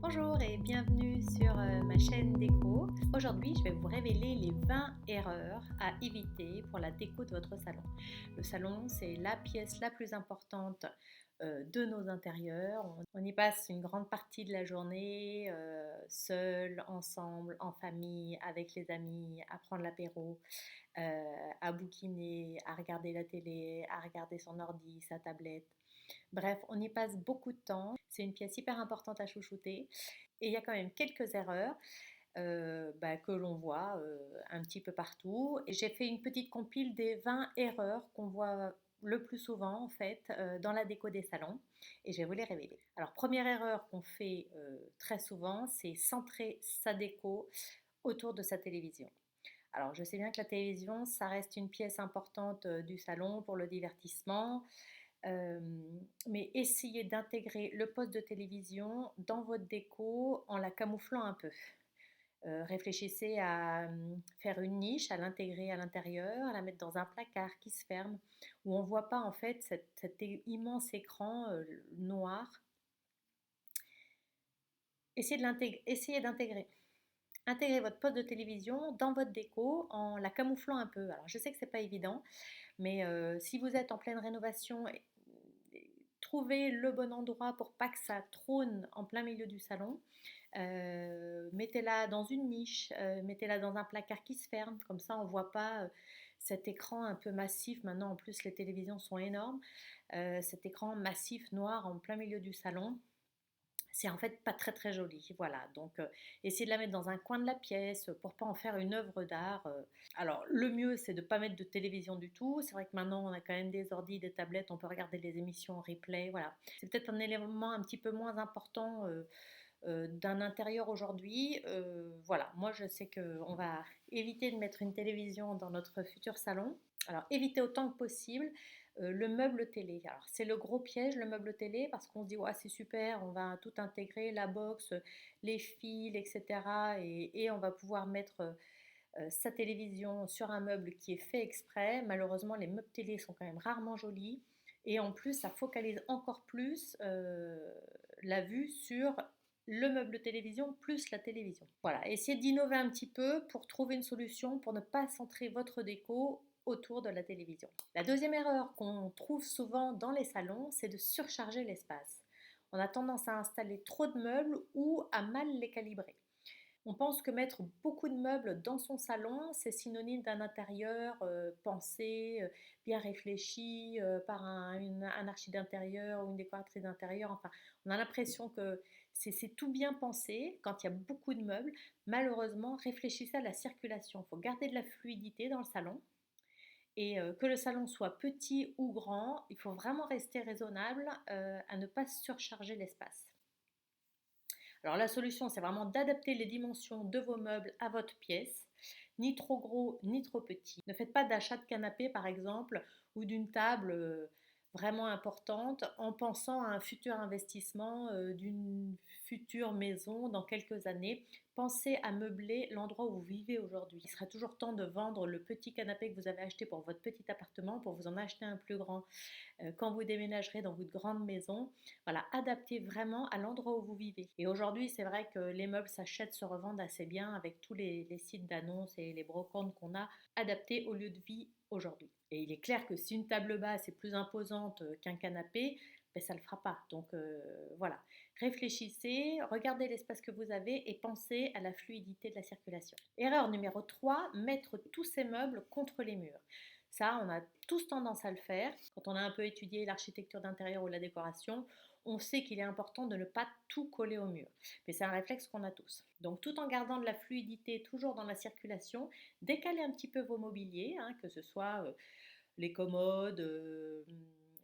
Bonjour et bienvenue sur ma chaîne déco. Aujourd'hui, je vais vous révéler les 20 erreurs à éviter pour la déco de votre salon. Le salon, c'est la pièce la plus importante de nos intérieurs. On y passe une grande partie de la journée, seul, ensemble, en famille, avec les amis, à prendre l'apéro, à bouquiner, à regarder la télé, à regarder son ordi, sa tablette. Bref, on y passe beaucoup de temps. C'est une pièce hyper importante à chouchouter. Et il y a quand même quelques erreurs que l'on voit un petit peu partout. Et j'ai fait une petite compile des 20 erreurs qu'on voit le plus souvent en fait dans la déco des salons. Et je vais vous les révéler. Alors, première erreur qu'on fait très souvent, c'est centrer sa déco autour de sa télévision. Alors, je sais bien que la télévision, ça reste une pièce importante du salon pour le divertissement. Euh, mais essayez d'intégrer le poste de télévision dans votre déco en la camouflant un peu. Réfléchissez à faire une niche, à l'intégrer à l'intérieur, à la mettre dans un placard qui se ferme, où on ne voit pas en fait cet immense écran noir. Essayez d'intégrer. Intégrez votre poste de télévision dans votre déco en la camouflant un peu. Alors je sais que c'est pas évident, mais si vous êtes en pleine rénovation, trouvez le bon endroit pour pas que ça trône en plein milieu du salon. Mettez-la dans une niche, mettez-la dans un placard qui se ferme, comme ça on ne voit pas cet écran un peu massif. Maintenant en plus les télévisions sont énormes, cet écran massif noir en plein milieu du salon. C'est en fait pas très très joli, voilà. Donc essayez de la mettre dans un coin de la pièce pour pas en faire une œuvre d'art. Alors le mieux c'est de ne pas mettre de télévision du tout. C'est vrai que maintenant on a quand même des ordis, des tablettes, on peut regarder les émissions en replay, voilà. C'est peut-être un élément un petit peu moins important d'un intérieur aujourd'hui. Voilà, moi je sais qu'on va éviter de mettre une télévision dans notre futur salon. Alors évitez autant que possible le meuble télé. Alors c'est le gros piège, le meuble télé, parce qu'on se dit ouais, c'est super, on va tout intégrer, la box, les fils, etc. Et on va pouvoir mettre sa télévision sur un meuble qui est fait exprès. Malheureusement, les meubles télé sont quand même rarement jolis. Et en plus, ça focalise encore plus la vue sur le meuble télévision plus la télévision. Voilà, essayez d'innover un petit peu pour trouver une solution pour ne pas centrer votre déco autour de la télévision. La deuxième erreur qu'on trouve souvent dans les salons, c'est de surcharger l'espace. On a tendance à installer trop de meubles ou à mal les calibrer. On pense que mettre beaucoup de meubles dans son salon, c'est synonyme d'un intérieur pensé, bien réfléchi par un archi d'intérieur ou une décoratrice d'intérieur. Enfin, on a l'impression que c'est tout bien pensé quand il y a beaucoup de meubles. Malheureusement, réfléchissez à la circulation. Il faut garder de la fluidité dans le salon. Et que le salon soit petit ou grand, il faut vraiment rester raisonnable à ne pas surcharger l'espace. Alors la solution, c'est vraiment d'adapter les dimensions de vos meubles à votre pièce, ni trop gros ni trop petit. Ne faites pas d'achat de canapé par exemple ou d'une table vraiment importante en pensant à un futur investissement d'une future maison dans quelques années. Pensez à meubler l'endroit où vous vivez aujourd'hui. Il sera toujours temps de vendre le petit canapé que vous avez acheté pour votre petit appartement pour vous en acheter un plus grand quand vous déménagerez dans votre grande maison. Voilà, adaptez vraiment à l'endroit où vous vivez. Et aujourd'hui, c'est vrai que les meubles s'achètent, se revendent assez bien avec tous les sites d'annonces et les brocantes qu'on a adaptés au lieu de vie aujourd'hui. Et il est clair que si une table basse est plus imposante qu'un canapé, ben ça ne le fera pas. Donc voilà, réfléchissez, regardez l'espace que vous avez et pensez à la fluidité de la circulation. Erreur numéro 3, mettre tous ces meubles contre les murs. Ça, on a tous tendance à le faire. Quand on a un peu étudié l'architecture d'intérieur ou la décoration, on sait qu'il est important de ne pas tout coller au mur. Mais c'est un réflexe qu'on a tous. Donc tout en gardant de la fluidité toujours dans la circulation, décalez un petit peu vos mobiliers, hein, que ce soit les commodes.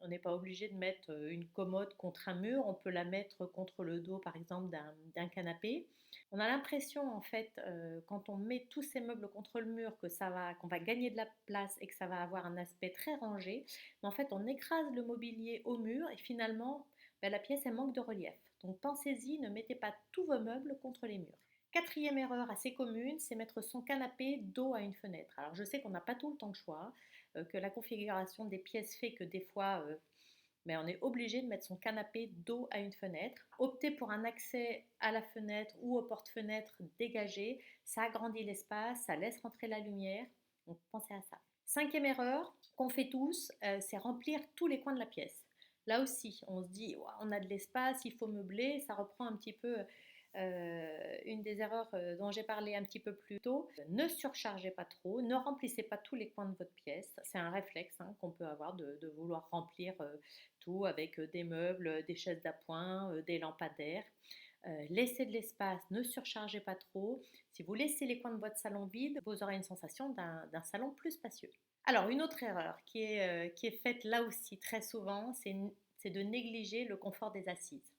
On n'est pas obligé de mettre une commode contre un mur, on peut la mettre contre le dos par exemple d'un canapé. On a l'impression en fait quand on met tous ces meubles contre le mur qu'on va gagner de la place et que ça va avoir un aspect très rangé, mais en fait on écrase le mobilier au mur et finalement la pièce elle manque de relief. Donc pensez-y, ne mettez pas tous vos meubles contre les murs. Quatrième erreur assez commune, c'est mettre son canapé dos à une fenêtre. Alors je sais qu'on n'a pas tout le temps de choix, que la configuration des pièces fait que des fois mais on est obligé de mettre son canapé dos à une fenêtre. Optez pour un accès à la fenêtre ou aux portes-fenêtres dégagées, ça agrandit l'espace, ça laisse rentrer la lumière, donc pensez à ça. Cinquième erreur qu'on fait tous, c'est remplir tous les coins de la pièce. Là aussi, on se dit, ouah, on a de l'espace, il faut meubler, ça reprend un petit peu une des erreurs dont j'ai parlé un petit peu plus tôt. Ne surchargez pas trop, ne remplissez pas tous les coins de votre pièce. C'est un réflexe qu'on peut avoir de vouloir remplir tout avec des meubles, des chaises d'appoint, des lampadaires. Laissez de l'espace, ne surchargez pas trop. Si vous laissez les coins de votre salon vides, vous aurez une sensation d'un salon plus spacieux. Alors, une autre erreur qui est faite là aussi très souvent, c'est de négliger le confort des assises.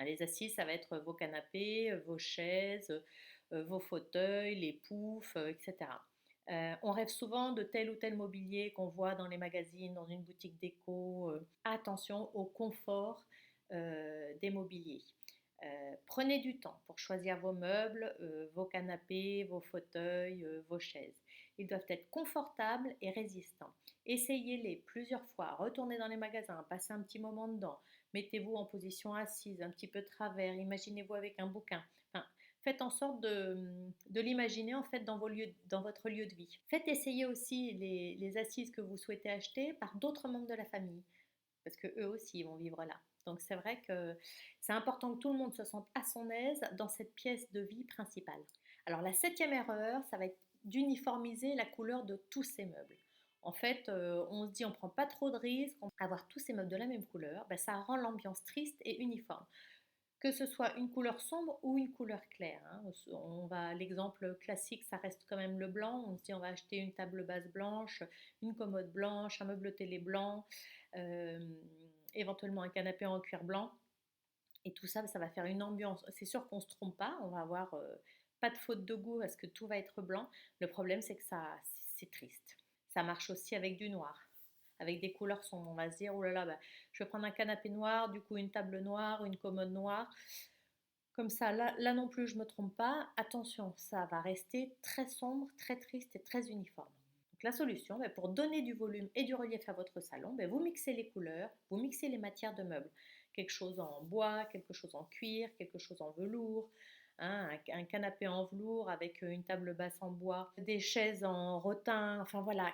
Les assises, ça va être vos canapés, vos chaises, vos fauteuils, les poufs, etc. On rêve souvent de tel ou tel mobilier qu'on voit dans les magazines, dans une boutique déco. Attention au confort des mobiliers. Prenez du temps pour choisir vos meubles, vos canapés, vos fauteuils, vos chaises. Ils doivent être confortables et résistants. Essayez-les plusieurs fois, retournez dans les magasins, passez un petit moment dedans, mettez-vous en position assise, un petit peu de travers, imaginez-vous avec un bouquin. Enfin, faites en sorte de l'imaginer en fait dans votre lieu de vie. Faites essayer aussi les assises que vous souhaitez acheter par d'autres membres de la famille, parce que eux aussi vont vivre là. Donc c'est vrai que c'est important que tout le monde se sente à son aise dans cette pièce de vie principale. Alors la septième erreur, ça va être d'uniformiser la couleur de tous ces meubles. En fait, on se dit on ne prend pas trop de risques, on va avoir tous ces meubles de la même couleur, ben, ça rend l'ambiance triste et uniforme. Que ce soit une couleur sombre ou une couleur claire. L'exemple classique, ça reste quand même le blanc. On se dit on va acheter une table basse blanche, une commode blanche, un meuble télé blanc, euh, éventuellement un canapé en cuir blanc. Et tout ça, ça va faire une ambiance. C'est sûr qu'on ne se trompe pas, on va avoir pas de faute de goût parce que tout va être blanc. Le problème, c'est que c'est triste. Ça marche aussi avec du noir, avec des couleurs sombres. On va se dire, oh là là, bah, je vais prendre un canapé noir, du coup une table noire, une commode noire. Comme ça, là non plus, je ne me trompe pas. Attention, ça va rester très sombre, très triste et très uniforme. Donc la solution, pour donner du volume et du relief à votre salon, vous mixez les couleurs, vous mixez les matières de meubles. Quelque chose en bois, quelque chose en cuir, quelque chose en velours, un canapé en velours avec une table basse en bois, des chaises en rotin, enfin voilà,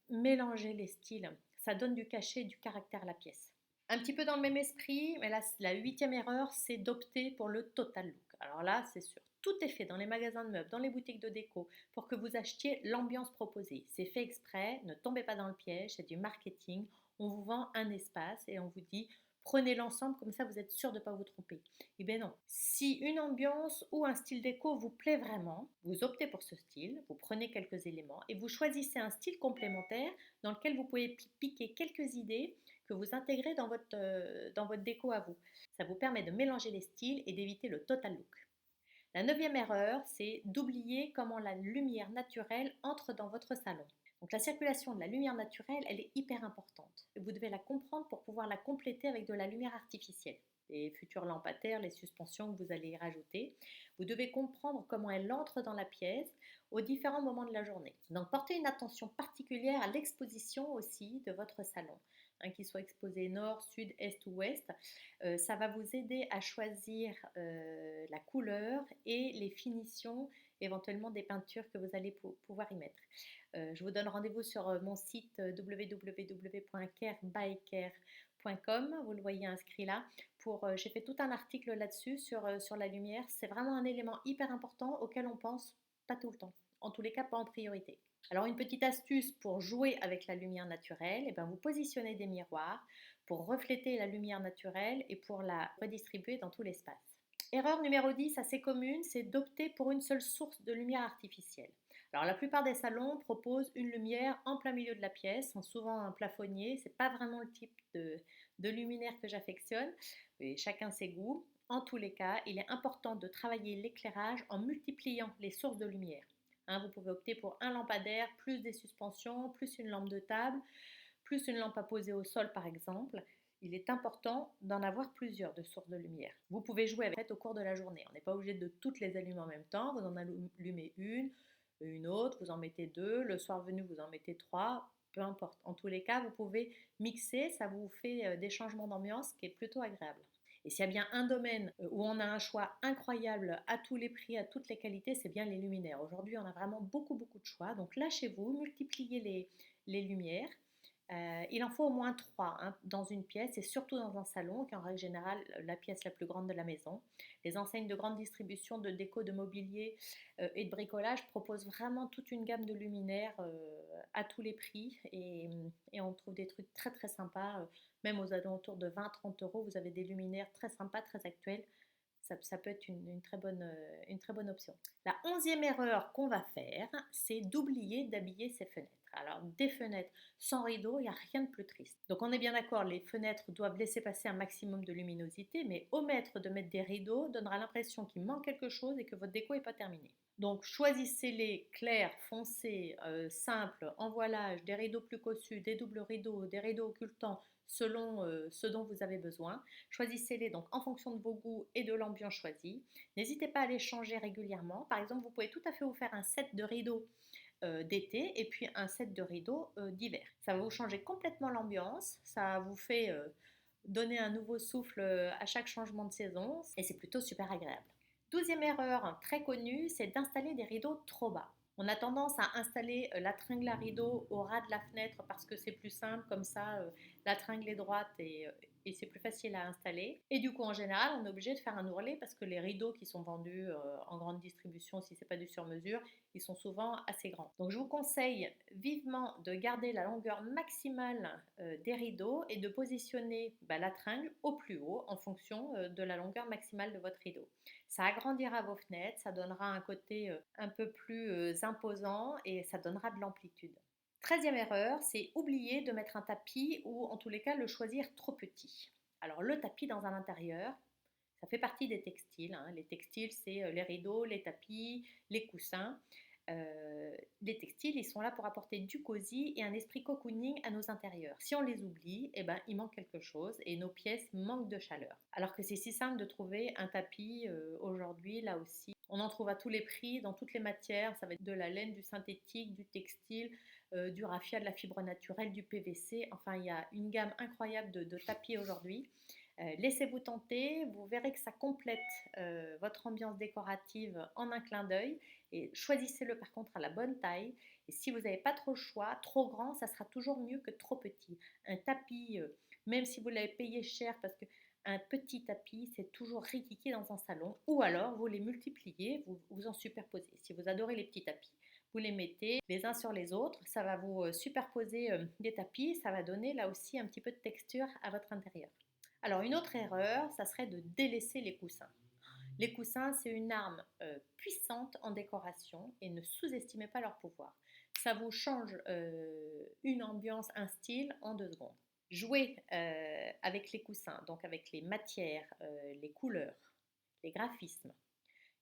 mélangez les styles. Ça donne du cachet et du caractère à la pièce. Un petit peu dans le même esprit, mais là, la huitième erreur, c'est d'opter pour le total look. Alors là, c'est sûr, tout est fait dans les magasins de meubles, dans les boutiques de déco, pour que vous achetiez l'ambiance proposée. C'est fait exprès, ne tombez pas dans le piège, c'est du marketing. On vous vend un espace et on vous dit prenez l'ensemble, comme ça vous êtes sûr de ne pas vous tromper. Eh bien non. Si une ambiance ou un style déco vous plaît vraiment, vous optez pour ce style, vous prenez quelques éléments et vous choisissez un style complémentaire dans lequel vous pouvez piquer quelques idées que vous intégrez dans votre déco à vous. Ça vous permet de mélanger les styles et d'éviter le total look. La neuvième erreur, c'est d'oublier comment la lumière naturelle entre dans votre salon. Donc la circulation de la lumière naturelle, elle est hyper importante. Vous devez la comprendre pour pouvoir la compléter avec de la lumière artificielle. Les futures lampadaires, les suspensions que vous allez y rajouter. Vous devez comprendre comment elle entre dans la pièce aux différents moments de la journée. Donc portez une attention particulière à l'exposition aussi de votre salon. Qu'il soit exposé nord, sud, est ou ouest. Ça va vous aider à choisir la couleur et les finitions, éventuellement des peintures que vous allez pouvoir y mettre. Je vous donne rendez-vous sur mon site www.carebycare.com, vous le voyez inscrit là. J'ai fait tout un article là-dessus sur la lumière. C'est vraiment un élément hyper important auquel on pense pas tout le temps. En tous les cas, pas en priorité. Alors une petite astuce pour jouer avec la lumière naturelle, vous positionnez des miroirs pour refléter la lumière naturelle et pour la redistribuer dans tout l'espace. Erreur numéro 10, assez commune, c'est d'opter pour une seule source de lumière artificielle. Alors la plupart des salons proposent une lumière en plein milieu de la pièce, souvent un plafonnier. C'est pas vraiment le type de luminaire que j'affectionne, mais chacun ses goûts. En tous les cas, il est important de travailler l'éclairage en multipliant les sources de lumière. Vous pouvez opter pour un lampadaire, plus des suspensions, plus une lampe de table, plus une lampe à poser au sol par exemple. Il est important d'en avoir plusieurs de sources de lumière. Vous pouvez jouer avec au cours de la journée. On n'est pas obligé de toutes les allumer en même temps. Vous en allumez une autre, vous en mettez deux. Le soir venu, vous en mettez trois. peu importe. En tous les cas, vous pouvez mixer, ça vous fait des changements d'ambiance qui est plutôt agréable. Et s'il y a bien un domaine où on a un choix incroyable à tous les prix, à toutes les qualités, c'est bien les luminaires. Aujourd'hui, on a vraiment beaucoup, beaucoup de choix. Donc lâchez-vous, multipliez les lumières. Il en faut au moins 3 hein, dans une pièce et surtout dans un salon, qui est en règle générale la pièce la plus grande de la maison. Les enseignes de grande distribution de déco, de mobilier et de bricolage proposent vraiment toute une gamme de luminaires à tous les prix et on trouve des trucs très très sympas, même aux alentours de 20-30 euros. Vous avez des luminaires très sympas, très actuels. Ça peut être une très bonne option. La 11e erreur qu'on va faire, c'est d'oublier d'habiller ses fenêtres. Alors, des fenêtres sans rideau, il n'y a rien de plus triste. Donc, on est bien d'accord, les fenêtres doivent laisser passer un maximum de luminosité, mais omettre de mettre des rideaux donnera l'impression qu'il manque quelque chose et que votre déco n'est pas terminée. Donc, choisissez-les clairs, foncés, simples, en voilage, des rideaux plus cossus, des doubles rideaux, des rideaux occultants, selon ce dont vous avez besoin. Choisissez-les donc en fonction de vos goûts et de l'ambiance choisie. N'hésitez pas à les changer régulièrement. Par exemple, vous pouvez tout à fait vous faire un set de rideaux d'été et puis un set de rideaux d'hiver. Ça va vous changer complètement l'ambiance, ça vous fait donner un nouveau souffle à chaque changement de saison et c'est plutôt super agréable. 12e erreur très connue, c'est d'installer des rideaux trop bas. On a tendance à installer la tringle à rideau au ras de la fenêtre parce que c'est plus simple, comme ça la tringle est droite et c'est plus facile à installer. Et du coup, en général, on est obligé de faire un ourlet parce que les rideaux qui sont vendus en grande distribution, si ce n'est pas du sur-mesure, ils sont souvent assez grands. Donc je vous conseille vivement de garder la longueur maximale des rideaux et de positionner la tringle au plus haut en fonction de la longueur maximale de votre rideau. Ça agrandira vos fenêtres, ça donnera un côté un peu plus imposant et ça donnera de l'amplitude. 13e erreur, c'est oublier de mettre un tapis ou en tous les cas le choisir trop petit. Alors le tapis dans un intérieur, ça fait partie des textiles. Hein. Les textiles, c'est les rideaux, les tapis, les coussins. Les textiles, ils sont là pour apporter du cosy et un esprit cocooning à nos intérieurs. Si on les oublie, eh ben, il manque quelque chose et nos pièces manquent de chaleur. Alors que c'est si simple de trouver un tapis aujourd'hui, là aussi. On en trouve à tous les prix, dans toutes les matières. Ça va être de la laine, du synthétique, du textile, du raffia, de la fibre naturelle, du PVC. Enfin, il y a une gamme incroyable de tapis aujourd'hui. Laissez-vous tenter, vous verrez que ça complète votre ambiance décorative en un clin d'œil et choisissez-le par contre à la bonne taille et si vous n'avez pas trop le choix, trop grand, ça sera toujours mieux que trop petit. Un tapis, même si vous l'avez payé cher parce que un petit tapis, c'est toujours riquiqui dans un salon ou alors vous les multipliez, vous en superposez. Si vous adorez les petits tapis, vous les mettez les uns sur les autres, ça va vous superposer des tapis, ça va donner là aussi un petit peu de texture à votre intérieur. Alors une autre erreur, ça serait de délaisser les coussins. Les coussins, c'est une arme puissante en décoration et ne sous-estimez pas leur pouvoir. Ça vous change une ambiance, un style en 2 secondes. Jouez avec les coussins, donc avec les matières, les couleurs, les graphismes.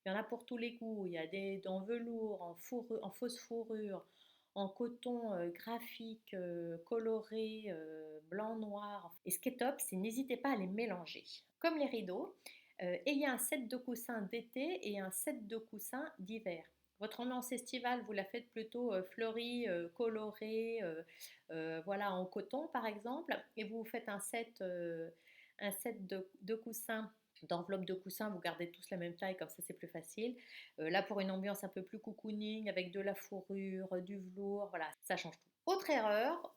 Il y en a pour tous les goûts. Il y a des en velours, en, fourrure, en fausse fourrure, en coton graphique, coloré, blanc, noir. Et ce qui est top, c'est n'hésitez pas à les mélanger. Comme les rideaux, ayez un set de coussins d'été et un set de coussins d'hiver. Votre ambiance estivale, vous la faites plutôt fleurie, colorée, voilà, en coton par exemple, et vous faites un set de coussins d'enveloppe de coussins, vous gardez tous la même taille, comme ça c'est plus facile. Là pour une ambiance un peu plus cocooning, avec de la fourrure, du velours, voilà, ça change tout. Autre erreur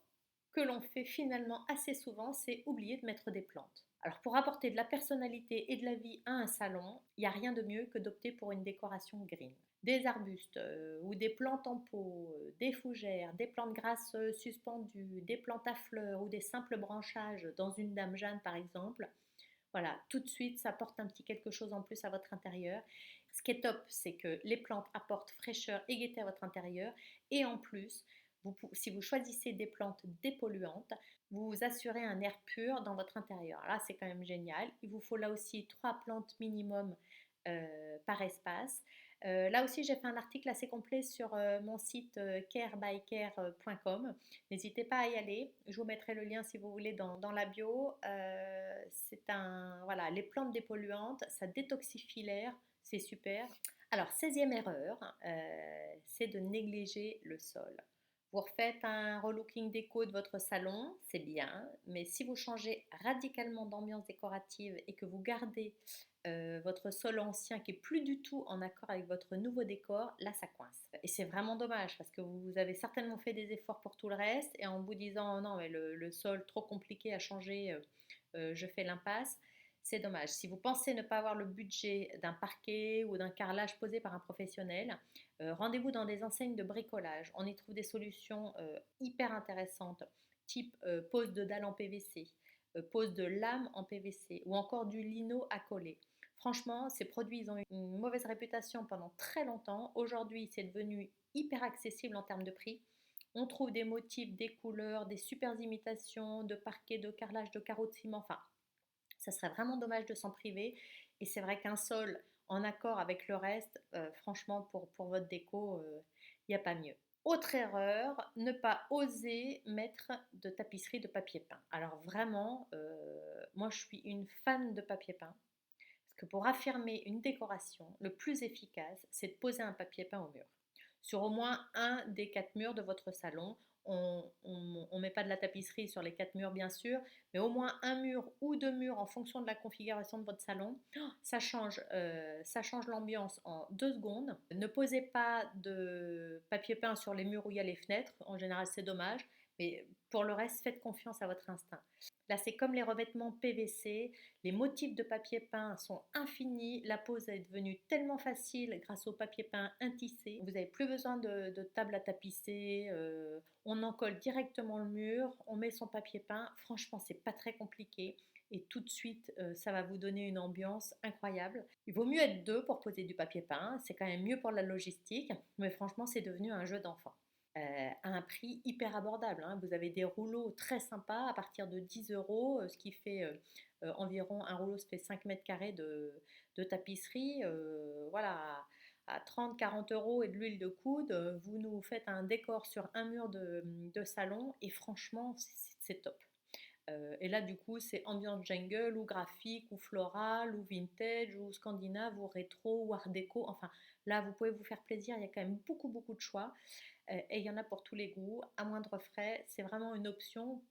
que l'on fait finalement assez souvent, c'est oublier de mettre des plantes. Alors pour apporter de la personnalité et de la vie à un salon, il n'y a rien de mieux que d'opter pour une décoration green. Des arbustes ou des plantes en pot, des fougères, des plantes grasses suspendues, des plantes à fleurs ou des simples branchages dans une dame Jeanne par exemple. Voilà, tout de suite, ça apporte un petit quelque chose en plus à votre intérieur. Ce qui est top, c'est que les plantes apportent fraîcheur et gaieté à votre intérieur. Et en plus, si vous choisissez des plantes dépolluantes, vous vous assurez un air pur dans votre intérieur. Là, c'est quand même génial. Il vous faut là aussi 3 plantes minimum par espace. Là aussi, j'ai fait un article assez complet sur mon site carebycare.com. N'hésitez pas à y aller. Je vous mettrai le lien si vous voulez dans la bio. Voilà, les plantes dépolluantes, ça détoxifie l'air, c'est super. Alors, 16e erreur, c'est de négliger le sol. Vous refaites un relooking déco de votre salon, c'est bien, mais si vous changez radicalement d'ambiance décorative et que vous gardez votre sol ancien qui est plus du tout en accord avec votre nouveau décor, là ça coince. Et c'est vraiment dommage parce que vous avez certainement fait des efforts pour tout le reste et en vous disant oh non mais le sol trop compliqué à changer, je fais l'impasse. C'est dommage. Si vous pensez ne pas avoir le budget d'un parquet ou d'un carrelage posé par un professionnel, rendez-vous dans des enseignes de bricolage. On y trouve des solutions hyper intéressantes, type pose de dalle en PVC, pose de lame en PVC ou encore du lino à coller. Franchement, ces produits ils ont eu une mauvaise réputation pendant très longtemps. Aujourd'hui, c'est devenu hyper accessible en termes de prix. On trouve des motifs, des couleurs, des super imitations de parquet, de carrelage, de carreaux de ciment. Enfin, ça serait vraiment dommage de s'en priver. Et c'est vrai qu'un sol en accord avec le reste, franchement, pour votre déco, il n'y a pas mieux. Autre erreur, ne pas oser mettre de tapisserie de papier peint. Alors vraiment, moi je suis une fan de papier peint. Parce que pour affirmer une décoration, le plus efficace, c'est de poser un papier peint au mur. Sur au moins un des 4 murs de votre salon. On ne met pas de la tapisserie sur les 4 murs, bien sûr, mais au moins un mur ou 2 murs en fonction de la configuration de votre salon. Ça change l'ambiance en 2 secondes. Ne posez pas de papier peint sur les murs où il y a les fenêtres. En général, c'est dommage. Mais pour le reste, faites confiance à votre instinct. Là, c'est comme les revêtements PVC. Les motifs de papier peint sont infinis. La pose est devenue tellement facile grâce au papier peint intissé. Vous n'avez plus besoin de table à tapisser. On en colle directement le mur. On met son papier peint. Franchement, c'est pas très compliqué. Et tout de suite, ça va vous donner une ambiance incroyable. Il vaut mieux être deux pour poser du papier peint. C'est quand même mieux pour la logistique. Mais franchement, c'est devenu un jeu d'enfant. À un prix hyper abordable, hein. Vous avez des rouleaux très sympas à partir de 10 euros, ce qui fait environ un rouleau, ça fait 5 mètres carrés de tapisserie. Voilà, à 30-40 € et de l'huile de coude, vous nous faites un décor sur un mur de salon et franchement, c'est top. Et là, du coup, c'est ambiance jungle ou graphique ou floral ou vintage ou scandinave ou rétro ou art déco. Enfin, là, vous pouvez vous faire plaisir. Il y a quand même beaucoup, beaucoup de choix. Et il y en a pour tous les goûts, à moindre frais. C'est vraiment une option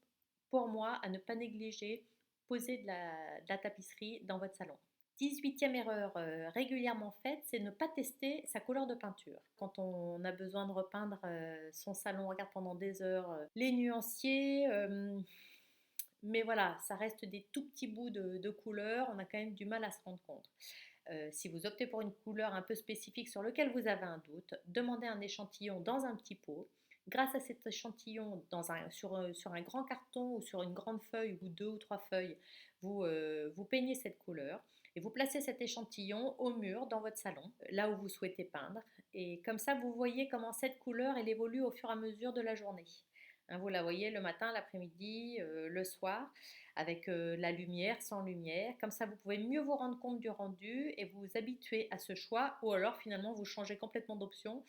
pour moi à ne pas négliger. Poser de la tapisserie dans votre salon. 18e erreur régulièrement faite, c'est ne pas tester sa couleur de peinture. Quand on a besoin de repeindre son salon, on regarde pendant des heures les nuanciers. Mais voilà, ça reste des tout petits bouts de couleurs, on a quand même du mal à se rendre compte. Si vous optez pour une couleur un peu spécifique sur laquelle vous avez un doute, demandez un échantillon dans un petit pot. Grâce à cet échantillon sur un grand carton ou sur une grande feuille ou 2 ou 3 feuilles, vous peignez cette couleur et vous placez cet échantillon au mur dans votre salon, là où vous souhaitez peindre. Et comme ça, vous voyez comment cette couleur elle évolue au fur et à mesure de la journée. Hein, vous la voyez le matin, l'après-midi, le soir, avec la lumière, sans lumière. Comme ça, vous pouvez mieux vous rendre compte du rendu et vous habituer à ce choix. Ou alors, finalement, vous changez complètement d'option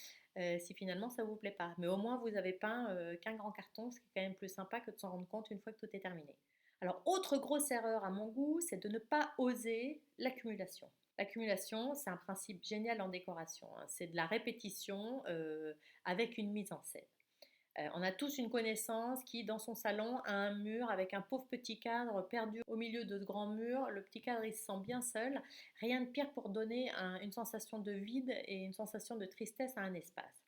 si finalement ça ne vous plaît pas. Mais au moins, vous avez peint qu'un grand carton, ce qui est quand même plus sympa que de s'en rendre compte une fois que tout est terminé. Alors, autre grosse erreur à mon goût, c'est de ne pas oser l'accumulation. L'accumulation, c'est un principe génial en décoration, hein. C'est de la répétition avec une mise en scène. On a tous une connaissance qui, dans son salon, a un mur avec un pauvre petit cadre perdu au milieu de ce grand mur. Le petit cadre, il se sent bien seul. Rien de pire pour donner une sensation de vide et une sensation de tristesse à un espace.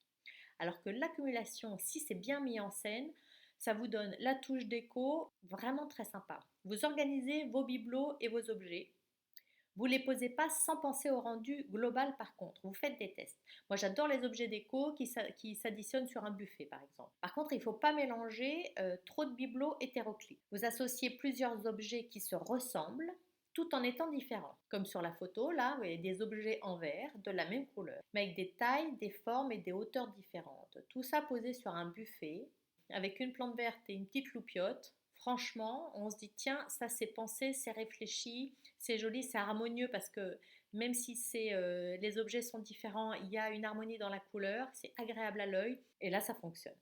Alors que l'accumulation, si c'est bien mis en scène, ça vous donne la touche déco vraiment très sympa. Vous organisez vos bibelots et vos objets. Vous ne les posez pas sans penser au rendu global par contre. Vous faites des tests. Moi j'adore les objets déco qui s'additionnent sur un buffet par exemple. Par contre il ne faut pas mélanger trop de bibelots hétéroclites. Vous associez plusieurs objets qui se ressemblent tout en étant différents. Comme sur la photo là, vous voyez des objets en verre de la même couleur, mais avec des tailles, des formes et des hauteurs différentes. Tout ça posé sur un buffet avec une plante verte et une petite loupiote. Franchement, on se dit tiens, ça c'est pensé, c'est réfléchi, c'est joli, c'est harmonieux parce que même si les objets sont différents, il y a une harmonie dans la couleur, c'est agréable à l'œil et là ça fonctionne.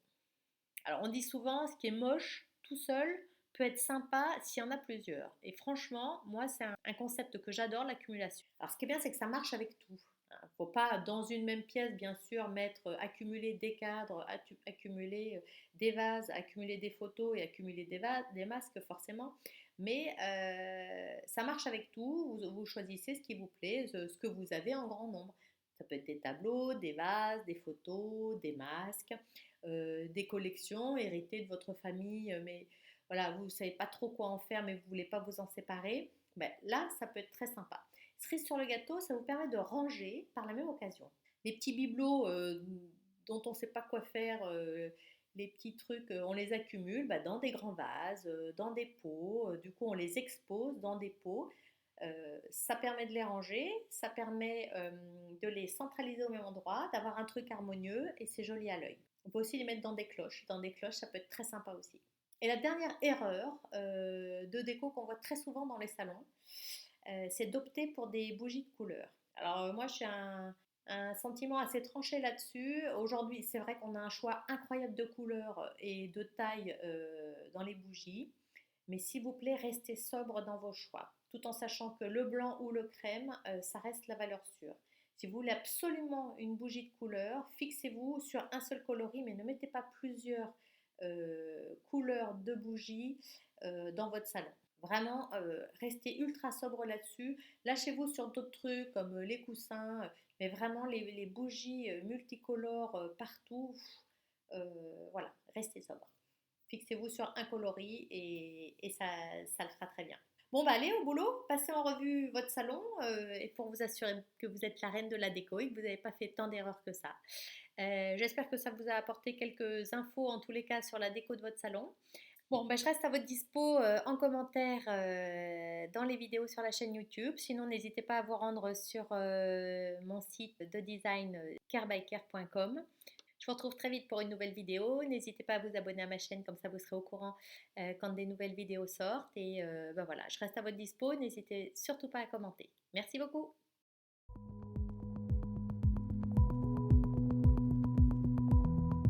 Alors on dit souvent ce qui est moche tout seul peut être sympa s'il y en a plusieurs. Et franchement, moi c'est un concept que j'adore, l'accumulation. Alors ce qui est bien c'est que ça marche avec tout. Faut pas dans une même pièce, bien sûr, mettre, accumuler des cadres, accumuler des vases, accumuler des photos et accumuler des masques forcément. Mais ça marche avec tout. Vous choisissez ce qui vous plaît, ce que vous avez en grand nombre. Ça peut être des tableaux, des vases, des photos, des masques, des collections héritées de votre famille, mais voilà, vous ne savez pas trop quoi en faire, mais vous ne voulez pas vous en séparer. Ben, là, ça peut être très sympa. Cerise sur le gâteau, ça vous permet de ranger par la même occasion. Les petits bibelots dont on ne sait pas quoi faire, les petits trucs, on les accumule bah, dans des grands vases, dans des pots. Du coup, on les expose dans des pots. Ça permet de les ranger, ça permet de les centraliser au même endroit, d'avoir un truc harmonieux et c'est joli à l'œil. On peut aussi les mettre dans des cloches. Dans des cloches, ça peut être très sympa aussi. Et la dernière erreur de déco qu'on voit très souvent dans les salons, c'est d'opter pour des bougies de couleur. Alors moi, j'ai un sentiment assez tranché là-dessus. Aujourd'hui, c'est vrai qu'on a un choix incroyable de couleurs et de tailles dans les bougies. Mais s'il vous plaît, restez sobre dans vos choix, tout en sachant que le blanc ou le crème, ça reste la valeur sûre. Si vous voulez absolument une bougie de couleur, fixez-vous sur un seul coloris, mais ne mettez pas plusieurs couleurs de bougies dans votre salon. Vraiment, restez ultra sobre là-dessus. Lâchez-vous sur d'autres trucs comme les coussins, mais vraiment les bougies multicolores partout, voilà, restez sobre. Fixez-vous sur un coloris et ça le fera très bien. Bon, bah allez au boulot, passez en revue votre salon et pour vous assurer que vous êtes la reine de la déco et que vous n'avez pas fait tant d'erreurs que ça. J'espère que ça vous a apporté quelques infos en tous les cas sur la déco de votre salon. Bon, ben, je reste à votre dispo en commentaire dans les vidéos sur la chaîne YouTube. Sinon, n'hésitez pas à vous rendre sur mon site de design carebycare.com. Je vous retrouve très vite pour une nouvelle vidéo. N'hésitez pas à vous abonner à ma chaîne, comme ça vous serez au courant quand des nouvelles vidéos sortent. Et ben voilà, je reste à votre dispo. N'hésitez surtout pas à commenter. Merci beaucoup.